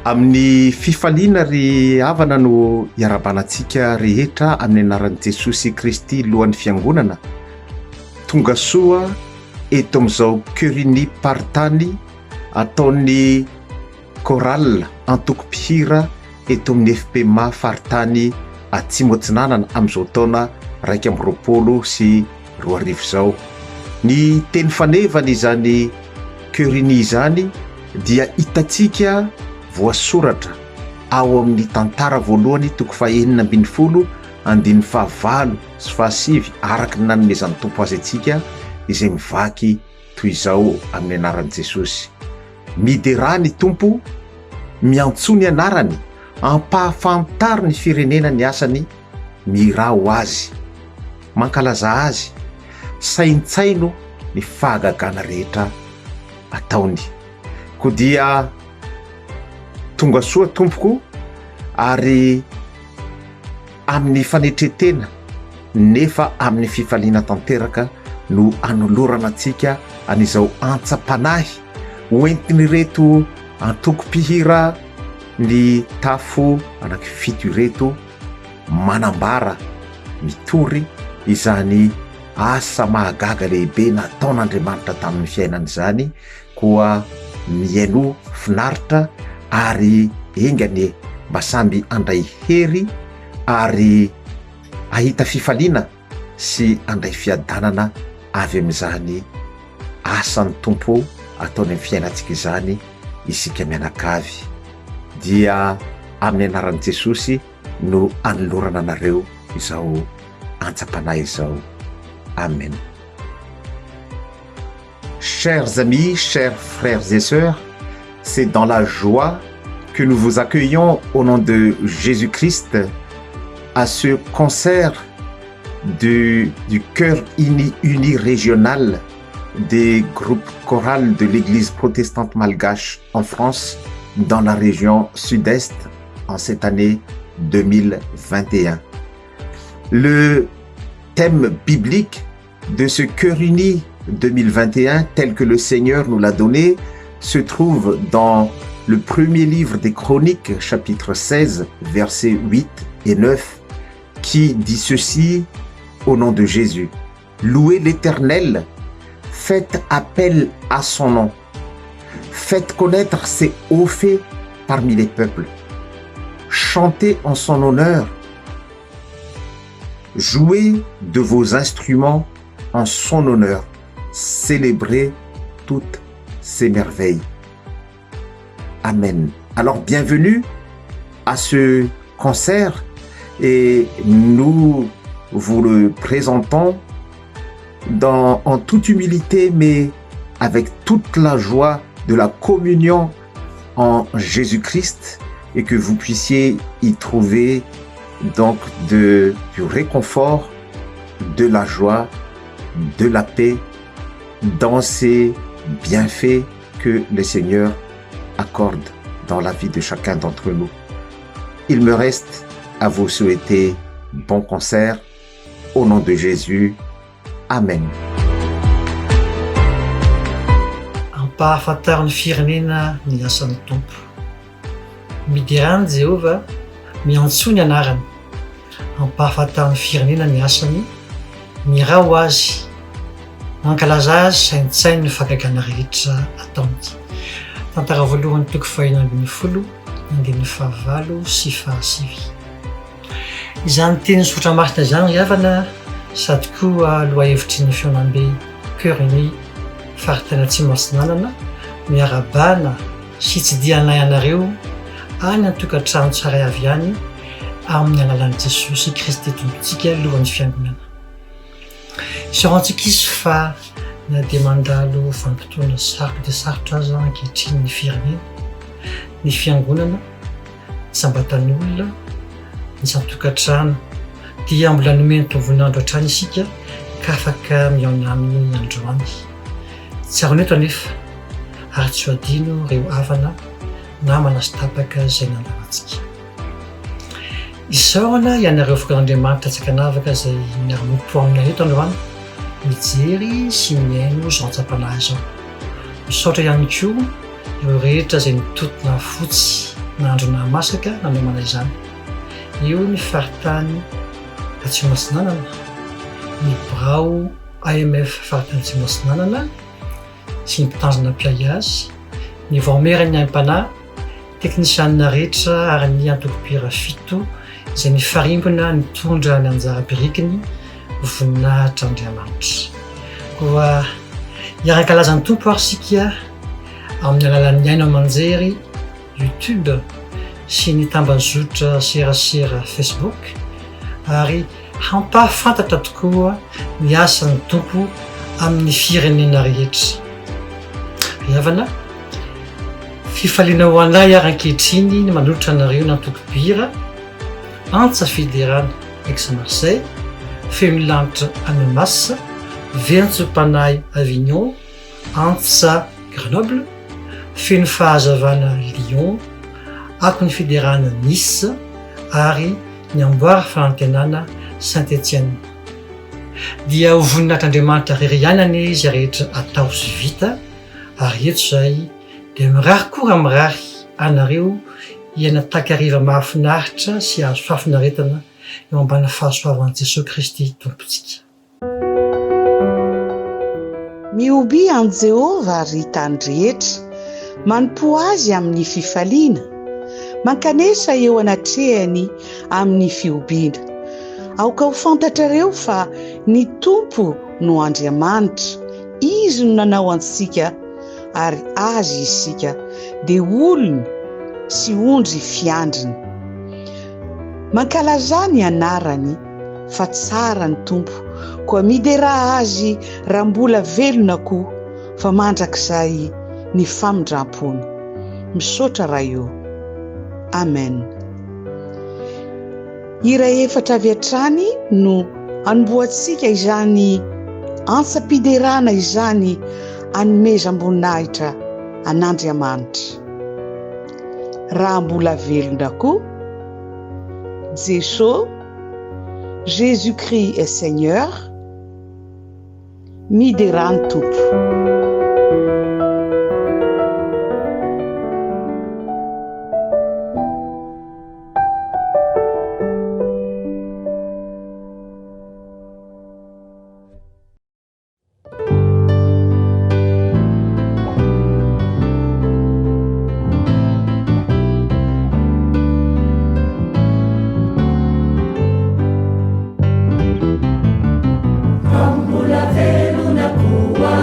Amin'ny fifaliana ry havana no iarabanantsika rehetra amin'ny anaran'i Jesosy Kristy lohan'ny fiangonana. Tonga soa eto amin'izao Curini Partany ataon'ny chorale antoko-pihira eto amin'ny FPMA Faritany Atsimo Atsinanana amin'izao taona 2024 izao. Ny teny fanevana izany Curini izany dia hitantsika voasoratra ao amin'ny tantara voalohany toko faha 9 andininy faha 8 sy faha 9 araka ny nanomezan'ny tompo azy antsika izay mivaky toy izao amin'ny anaran'i Jesosy. Midera ny tompo, miantso ny anarany, ampahafantary ny firenena ny asany, mira ho azy, mankalaza azy, saintsaino ny fahagagana rehetra ataony. Ko dia tonga soa tompoko ary amin'ny fanetretena nefa amin'ny fifaliana tanteraka no anolorana antsika an'izao antsapanahy hoentiny reto antoko-pihira ny tafo anankifito reto manambara mitory izany asa mahagaga lehibe nataon'Andriamanitra tamin'ny fiainana izany, koa miaino finaritra ary engany mba samby andray hery ary ahita fifaliana sy andray fiadanana avy amin'izany asan'ny tompo ataony amin'ny fiainantsika izany isika mianakavy. Dia amin'ny anaran'i Jesosy no anolorana anareo izao antsapanahy izao. Amen. Chers amis, chers frères et sœurs, c'est dans la joie que nous vous accueillons au nom de Jésus-Christ à ce concert du chœur uni régional des groupes chorales de l'Église protestante malgache en France, dans la région sud-est, en cette année 2021. Le thème biblique de ce chœur uni 2021, tel que le Seigneur nous l'a donné, se trouve dans le premier livre des Chroniques, chapitre 16, versets 8 et 9, qui dit ceci au nom de Jésus. Louez l'Éternel, faites appel à son nom, faites connaître ses hauts faits parmi les peuples, chantez en son honneur, jouez de vos instruments en son honneur, célébrez toutes ses merveilles. Amen. Alors bienvenue à ce concert et nous vous le présentons en toute humilité mais avec toute la joie de la communion en Jésus-Christ et que vous puissiez y trouver donc du réconfort, de la joie, de la paix dans ces bienfaits que le Seigneur accorde dans la vie de chacun d'entre nous. Il me reste à vous souhaiter bon concert au nom de Jésus. Amen. Ampahafantariny firenena ny asan'ny tompo. Midirany Jehova, miantso ny anarany. Ampahafantariny firenena ny asany, mira ho azy, mankalaza azy, saintsainy ny fahagagana rehetra ataony. Tantara voalohany toko faha 9 andininy faha 8 sy faha 9. Izany teny sotra marina izany ry havana sady koa lohahevitry ny fiaonam-be Cœur Uni Faritany Atsimo Atsinanana miarabana sy tsy dianay anareo any an-tokantrano tsara avy any amin'ny alalan'i Jesosy Kristy tompontsika lohan'ny fiangonana. Isaorantsika izy fa na dia mandalo vanim-potoana sarotra dia sarotra aza ankehitriny ny firenena, ny fiangonana, ny sambatan'olona, ny san-tokantrano dia mbola nomeny tombonandro hatrany isika ka afaka miaona amin'ny androany. Tsy aroneto anefa ary tsy ho adino ireo havana namana sy tapaka izay nandavantsika. Isaorana ianareo fokan'Andriamanitra Tsakanavaka izay miara-mompo aminay eto androany, mijery sy miaino izao antsapanahy izao. Misaotra ihany koa ireo rehetra izay mitotona fotsy nandro namasaka nanomana izany. Io ny faritany Atsimosinanana, ny birao AMF faritany Atsimosinanana sy ny mpitanjona mpiay azy, ny vaomerany aim-panahy, teknisianina rehetra ary ny antoko-pira 7 izay nifarimbona nitondra ny anjara birikiny voninahitra Andriamanitra. Koa hiarakalazan'ny tompo ary sika amin'ny alalan'ny aina aman-jery YouTube sy ny tambazotra serasera Facebook, ary hampahafantatra tokoa ny asan'ny tompo amin'ny firenena rehetra. Havana fifaliana ho anay ary ankehitriny ny manolotra anareo nantoko-pira Antsa Fiderana Aix-Marseille, Femilanitra Annemasse, Ventso-Panahy Avignon, Antsa Grenoble, Feno Fahazavana Lyon, Akony Fiderana Nice ary ny Amboary Fanantenana Saint-Etienne. Dia ho voninahitr'Andriamanitra rerianany izy rehetra atao sy vita, ary eto izay dia mirary koa mirary anareo hiainataky hariva mahafinaritra sy azo fahafinaretana eo ambana fahasoavan'i Jesosy Kristy Tompontsika. Mioby an Jehova ary tany rehetra, manompo azy amin'ny fifaliana, mankanesa eo anatrehany amin'ny fiobiana. Aoka ho fantatrareo fa ny Tompo no Andriamanitra, izy no nanao antsika ary azy isika dia olona sy ondry fiandriny. Mankalaza ny anarany fa tsara ny Tompo, koa midera azy raha mbola velona koa, fa mandrakizay ny famindrampony. Misaotra raha io. Amen. Hira efatra avy hatrany no anomboantsika izany antsa-piderana izany anomezam-boninahitra an'Andriamanitra. Raha mbola velona koa, Jesosy, Jésus-Christ est Seigneur, midera ny Tompo. Mula veluna kuwa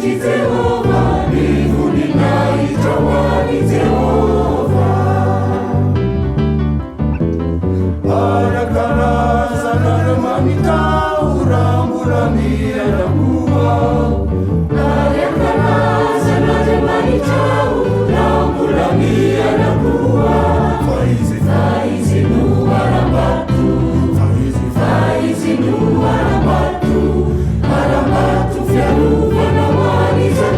Faizi Jehova, mbinguni naita wani Jehova. Arakana sana mamita uramburamia nakuwa. Arakana sana mamita uramburamia nakuwa. Faizi nuwarambatu, faizi nuwarambatu, arambatu fyaruva na waniza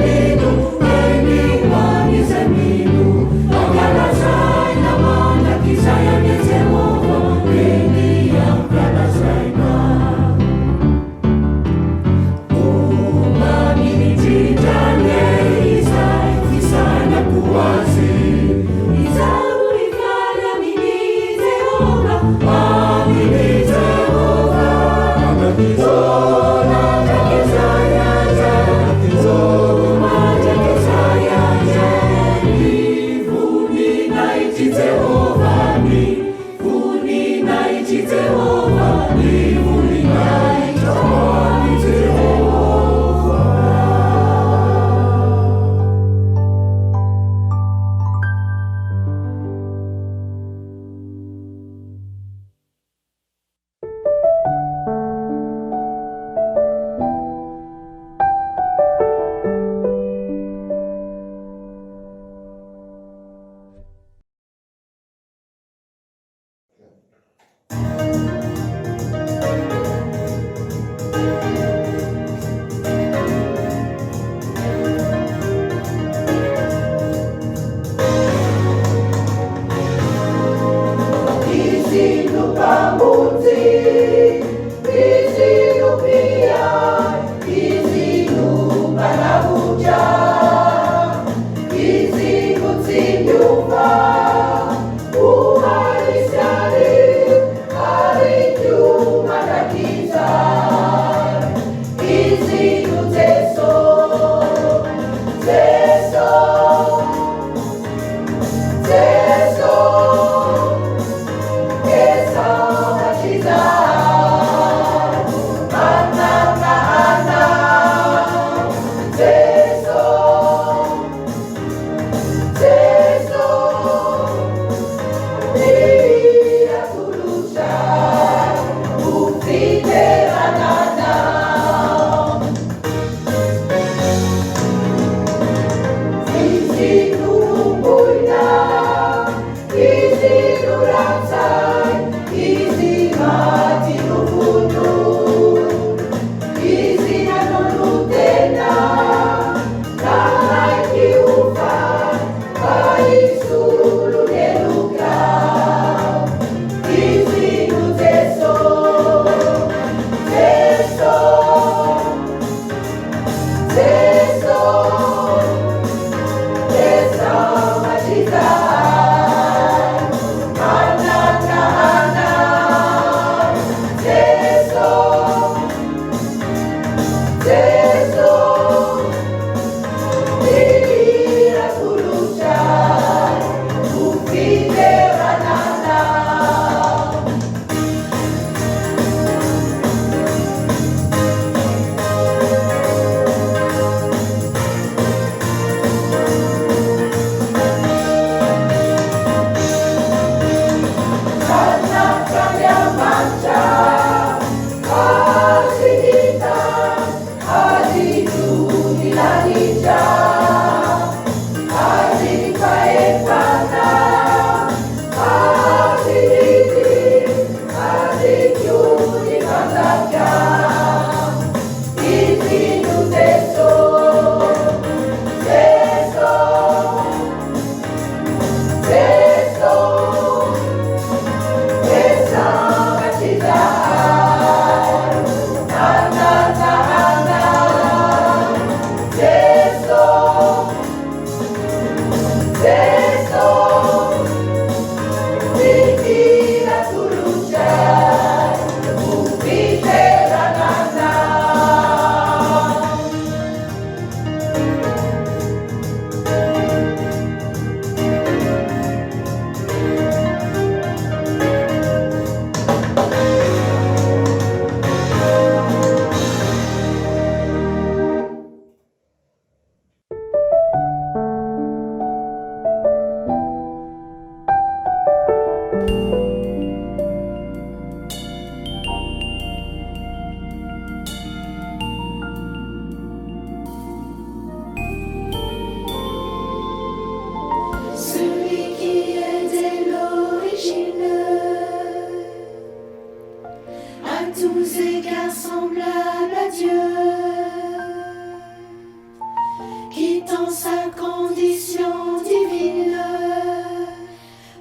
dans sa condition divine,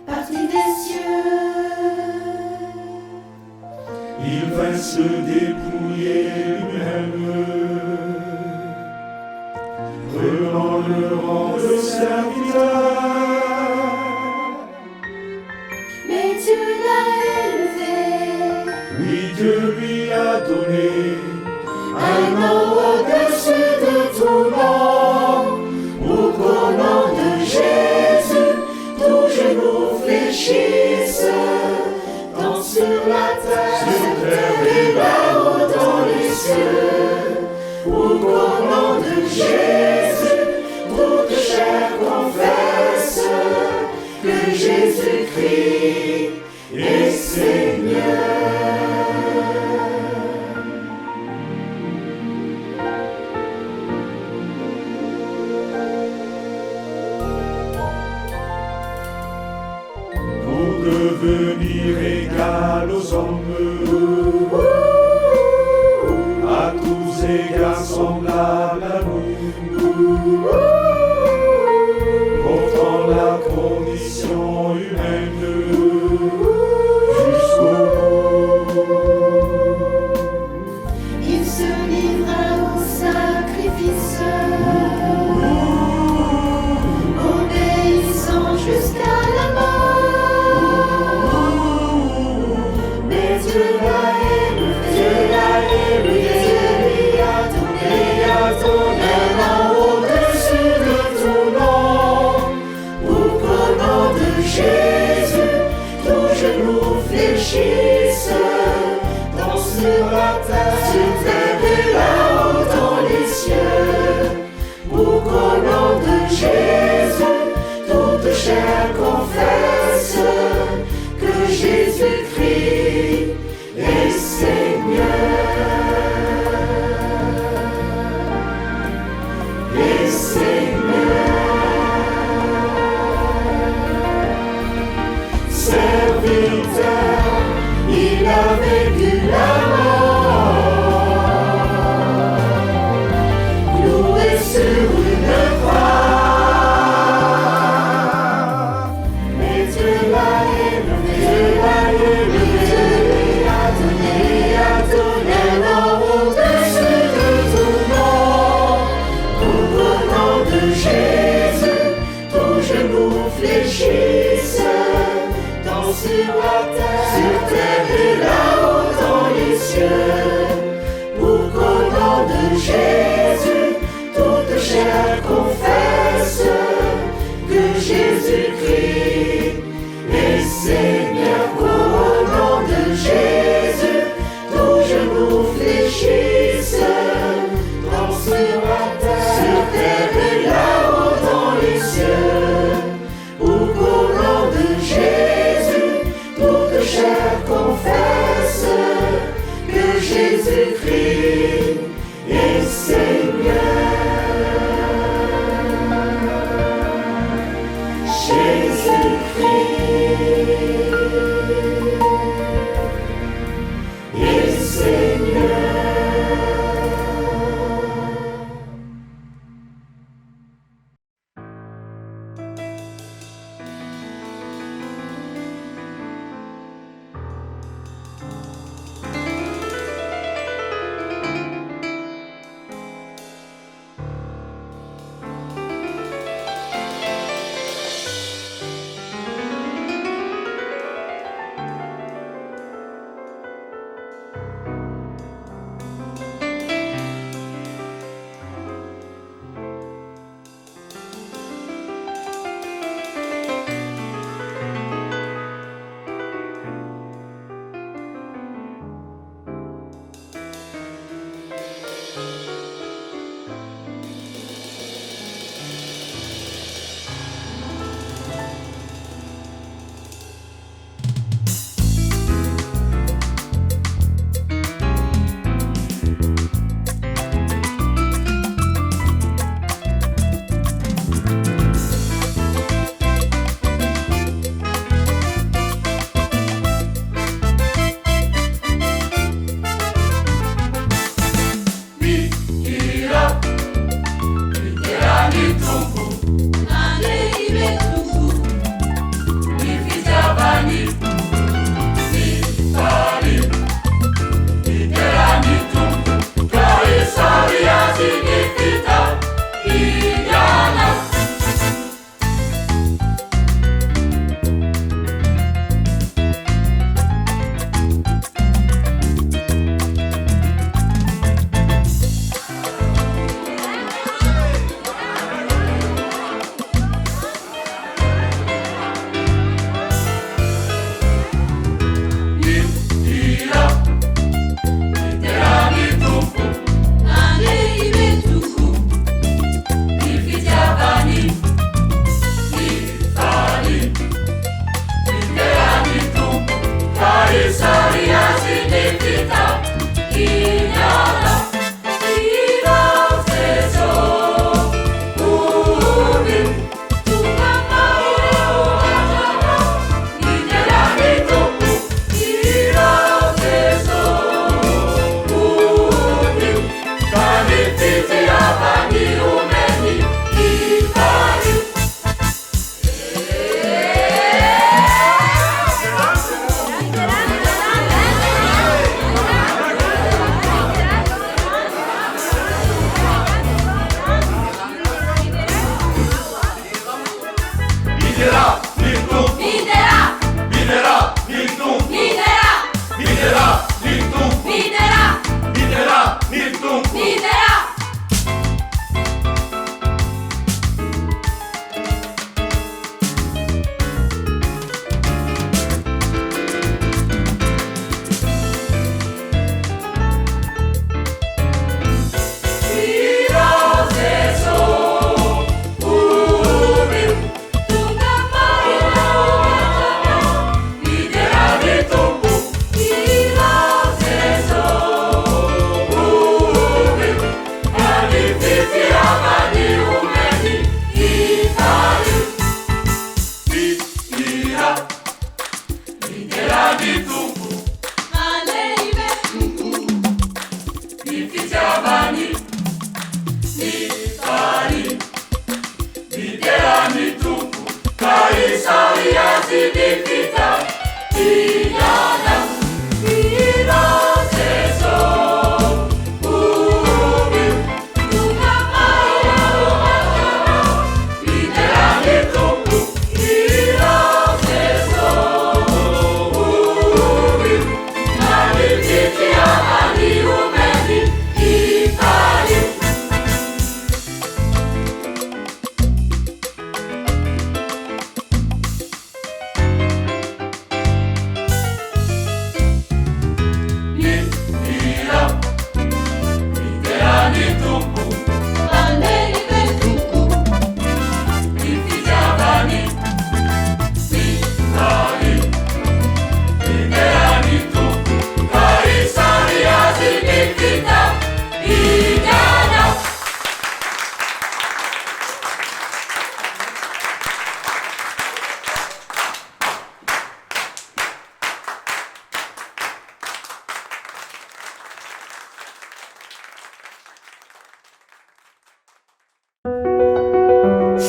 parti des cieux. Il vint se dépouiller lui-même, prenant le rang de serviteur. Mais Dieu l'a élevé, oui, Dieu lui a donné un nom au-dessus de tout nom, pour qu'au nom de Jésus, tout genou fléchisse, tant sur la terre et là-haut dans les cieux, pour qu'au nom de Jésus, toute chair confesse que Jésus-Christ est Seigneur. Pour devenir égal aux hommes, à tous égards semblables à nous, portant la condition humaine jusqu'au bout. Il se livra au sacrifice, obéissant jusqu'à la mort. Mais Dieu l'a élevé, Dieu lui a donné un nom au-dessus de tout nom, pour qu'au nom de Jésus, tout genou fléchisse, tant sur la terre et là-haut dans les cieux, pour qu'au nom de Jésus, toute chair confesse que Jésus-Christ est Seigneur. Est Seigneur. Serviteur, il a vécu la mort, cloué sur une croix. Mais Dieu l'a élevé, Dieu lui a donné un nom au-dessus de tout nom, pour qu'au nom de Jésus, tout genou fléchisse, tant sur terre et là-haut dans les cieux, pour qu'au nom de Jésus, toute chair confesse que Jésus-Christ est Seigneur. Qu'au nom de Jésus, tout genou fléchisse, tant sur terre et là-haut dans les cieux, pour qu'au nom de Jésus, toute chair confesse que Jésus-Christ est Seigneur. Jésus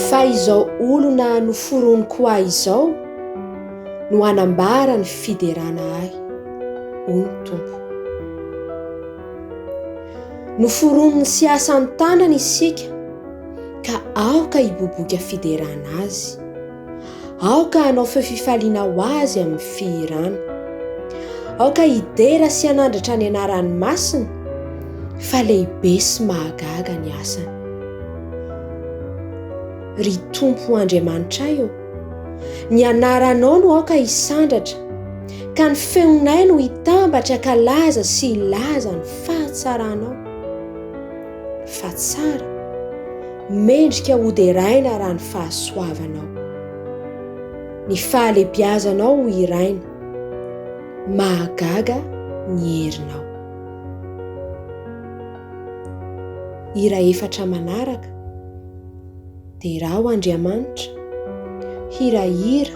fa izao olona noforoniko ahy izao no hanambara ny fiderana ahy, hoy ny Tompo. Noforoniny sy asany tanana isika ka aoka hiboboka fiderana azy, aoka hanao fifaliana ho azy amin'ny fihirana, aoka hidera sy hanandratra ny anaran'ny masina, fa lehibe sy mahagaga ny asany. Ry Tompo Andriamanitra io, ny anaranao no aoka hisandratra, ka ny feonay no hitambatra ka laza sy laza ny fahatsaranao. Fa tsara, mendrika hoderaina raha ny fahasoavanao. Ny fahalebiazanao ho iraina, mahagaga ny herinao. Hira 4 manaraka. Derao Andriamanitra, hirahira,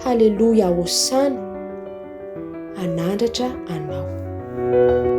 haleluia, hosana, anandratra anao. Alleluia,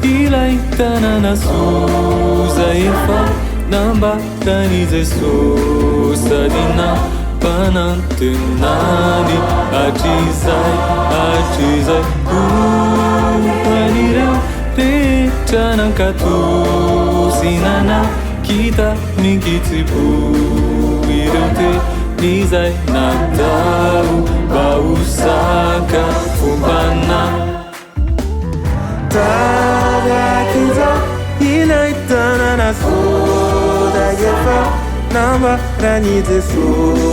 ilay tanàna soza efa nambatany Jesosy sady nampanantenany hatrizay an'ireo rehetra nankatosinana kita mikitsipo ireo tehirizay natao mba hosaka fombana Tarakizao ilay tanàna soza efa nambarany Jesosy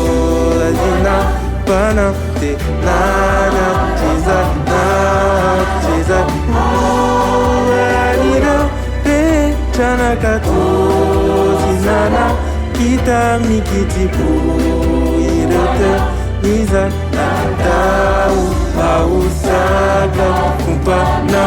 sady nampanantenany hatrizay an'ireo rehetra nankatosinana kita mikitsipo ireo tehirizay natao mba hosaka fombana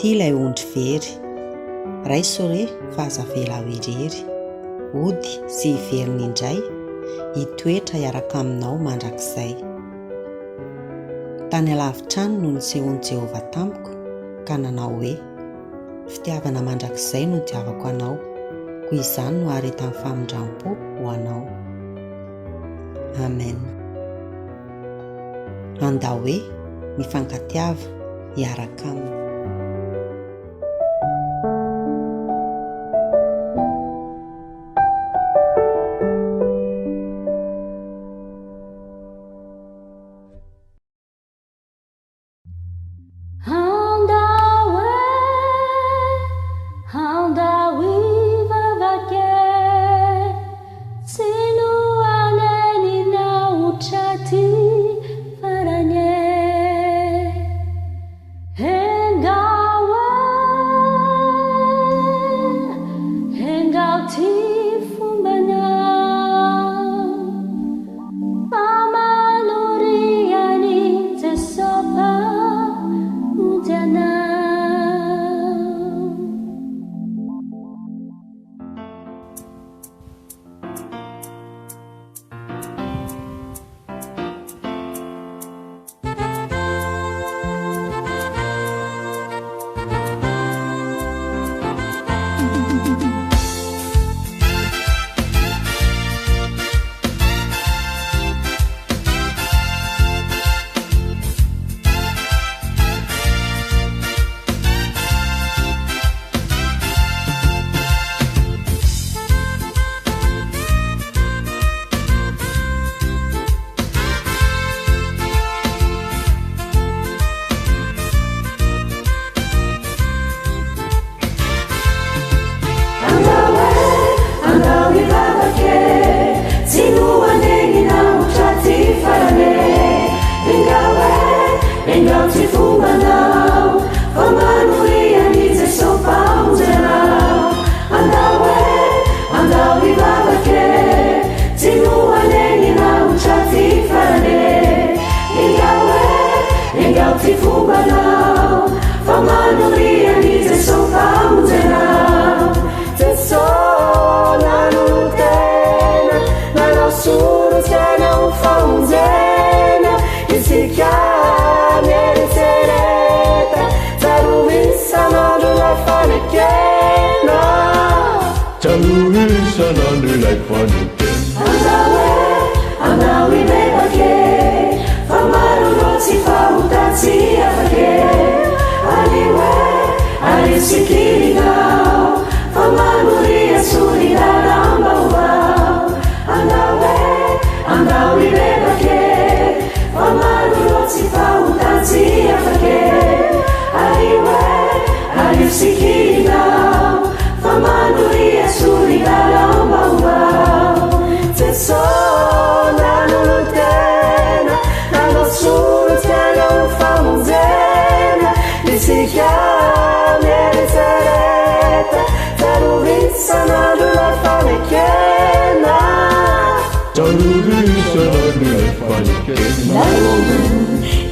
ty ilay ondry very raisore fa azavela ho irery ody sy hiveriny indray hitoetra hiaraka aminao mandrakizay tany alavitrano no nisehoan'i Jehovah tamiko ka nanao hoe fitiavana mandrakizay no diavako anao koa izany no aretan'ny famindram-po ho anao. Amen. Andao hoe mifankatiava hiaraka aminy.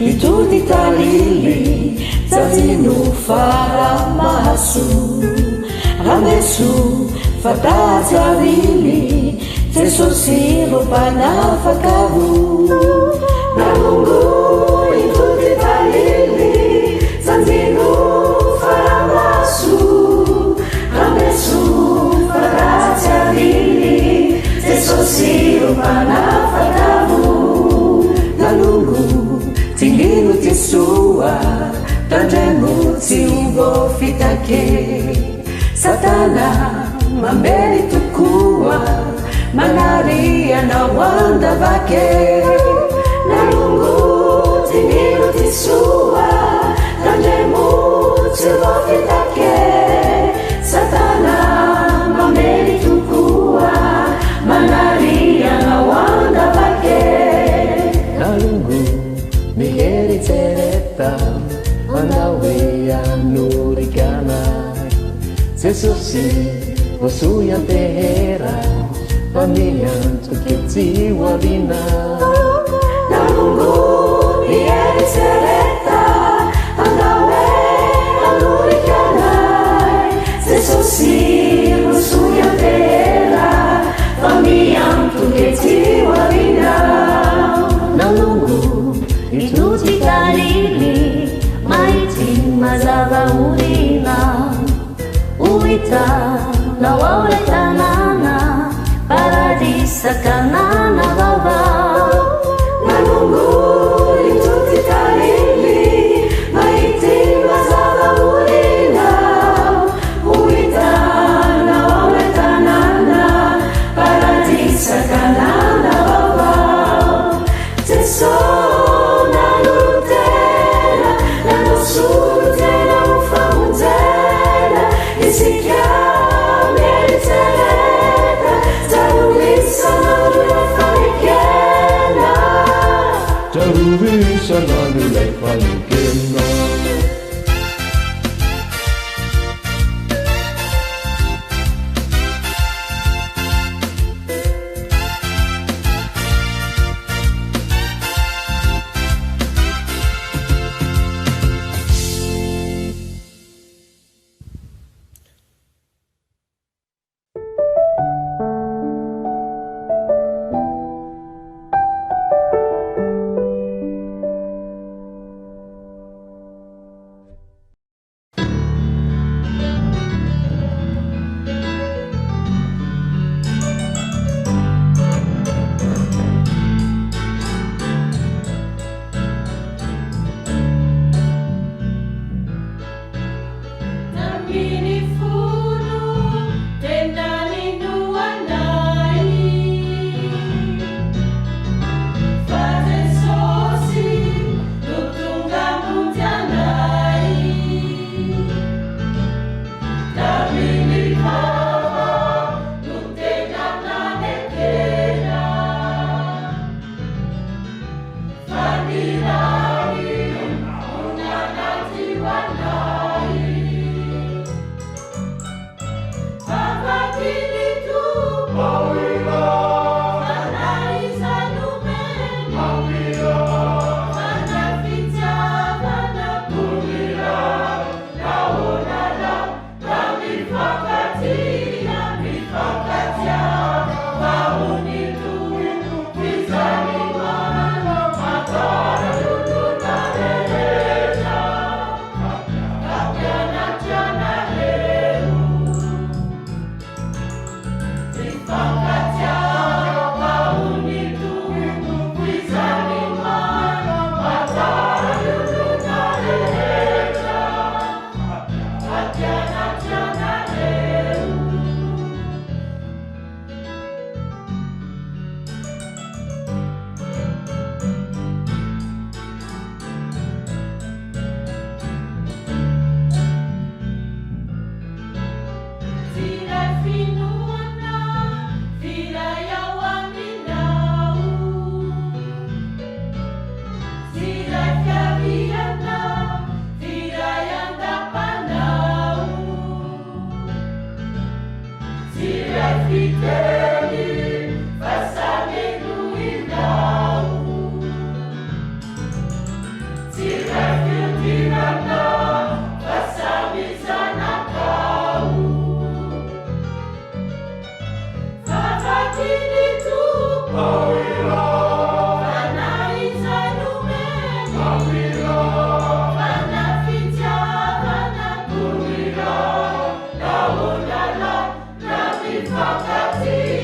Itudi talili zazinu faramasu ramesu fatazarili tesosiro panafakavu namungu itudi talili zazinu faramasu ramesu fatazarili tesosiro panafakavu nalungu tinginu tisua tandremo tsiugo fitake satana mambeli tukua manaria na wanda vake nalungu tinginu tisua tandremo tsiugo fitake satana mambeli tukua manaria na wanda vake nalungu miheri tereta andawea nurikana sesusi vosuya tehera pamian tuketi walina nalungu miheri tereta andawea nurikana uhita na wale tanana paradisa kanana baba nanungu itutitalili maiti mazava mulina uhita na wale tanana paradisa kanana baba teso nanutela nanosutela mufamutela isikiameliteleta taruvisa nanulefanikena taruvisa nanulefanikena Fakati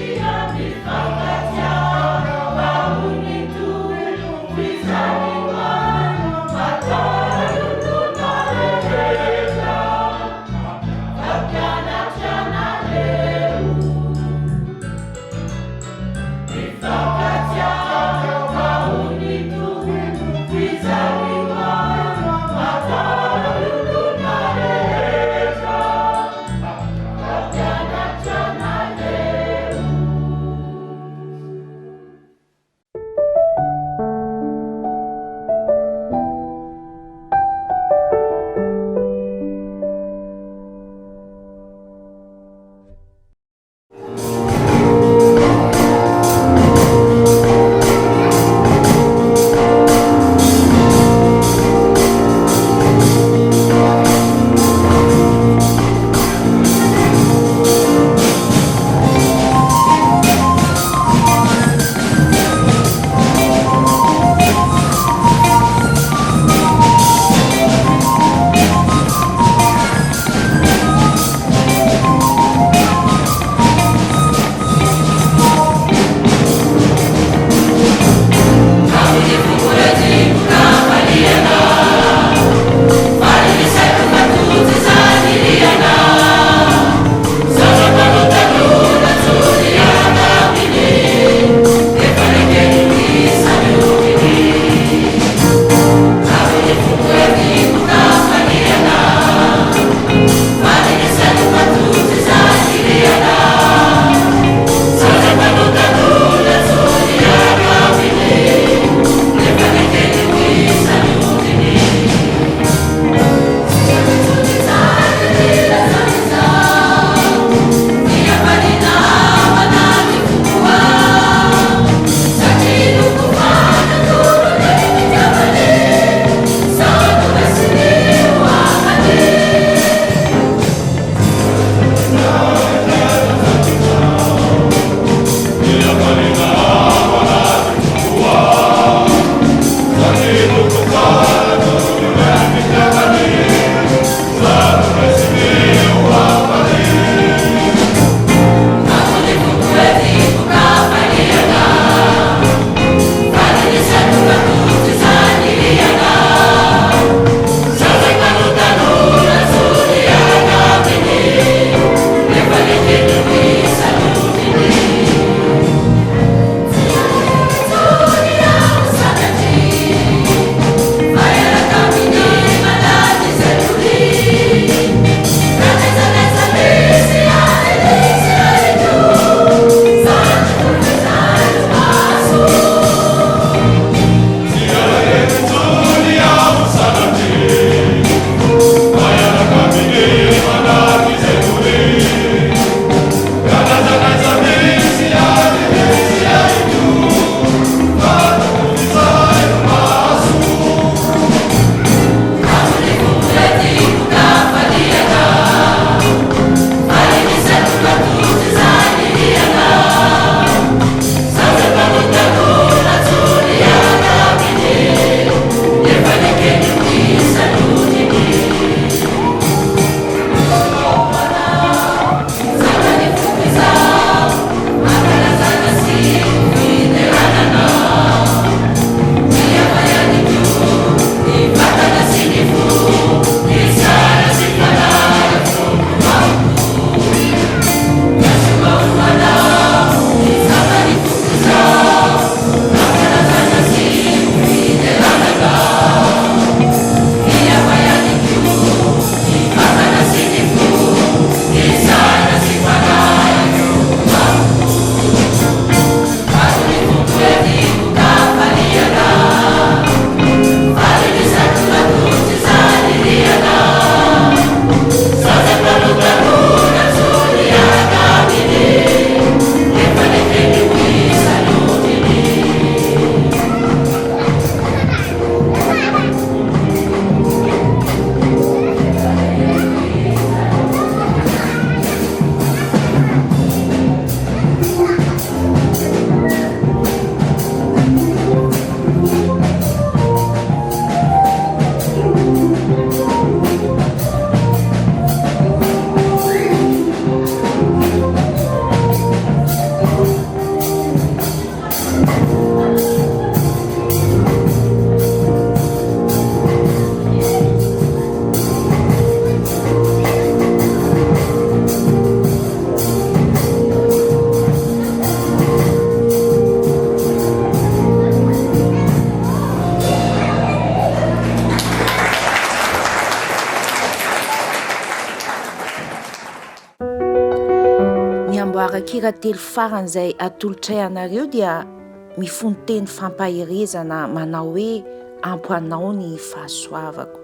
kira telo faran'izay atolotray anareo dia mifono-teny fampaherezana manao hoe ampoanao ny fahasoavako.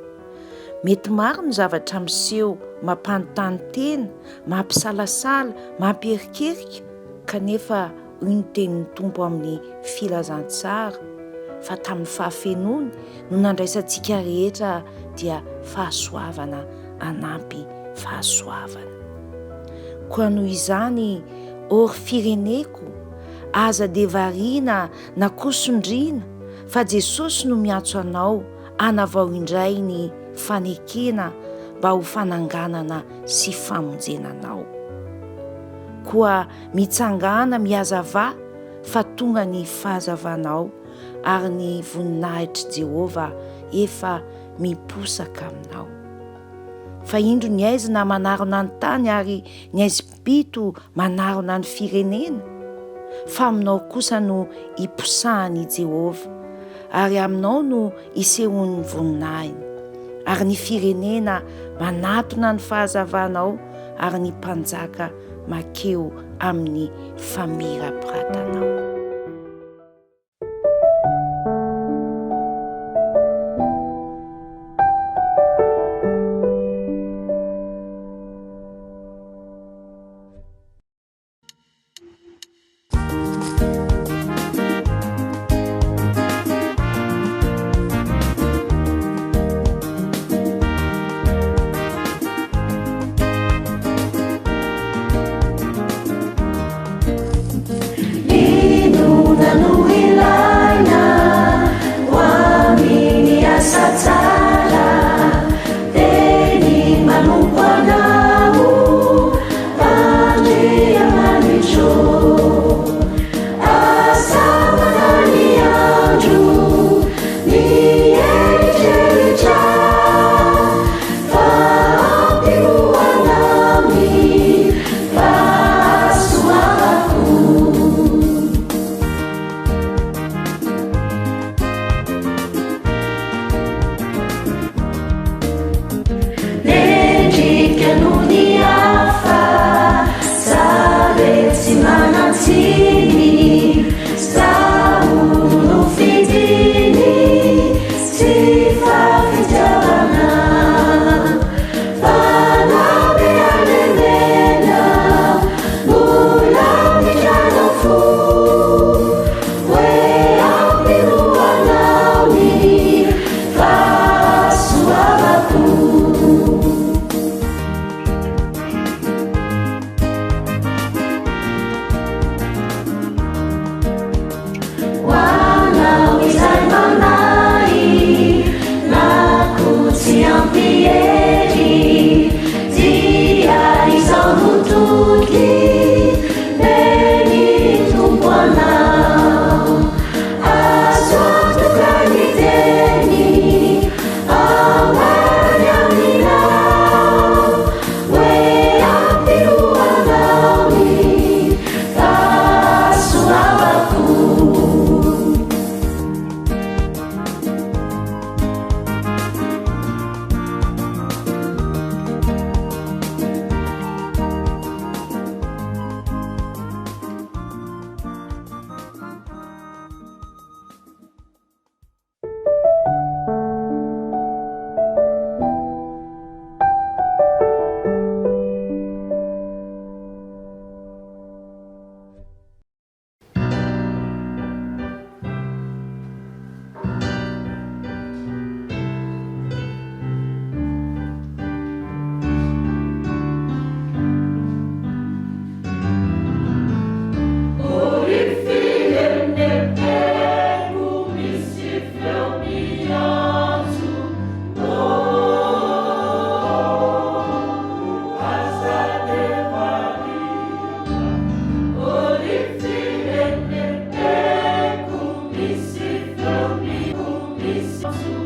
Mety maro ny zavatra miseho mampanontany tena, mampisalasala, mampierikerika, kanefa hoy ny tenin'ny tompo amin'ny filazantsara fa tamin'ny fahafenony no nandraisantsika rehetra dia fahasoavana anampy fahasoavana. Koa noho izany ory fireneko aza de variana na kosondriana fa Jesosy no miantso anao hanavao indray ny fanekena mba ho fananganana sy famonjenanao. Koa mitsangana miazava fa tonga ny fahazavanao ary ny voninahitry Jehova efa miposaka aminao. Fa indro ny aizina manarona ny tany ary ny aizim-pito manarona ny firenena, fa aminao kosa no iposahany Jehova ary aminao no isehon'ny voninahiny, ary ny firenena manatona ny fahazavanao ary ny mpanjaka makeo amin'ny famirapirantanao. Ni azul.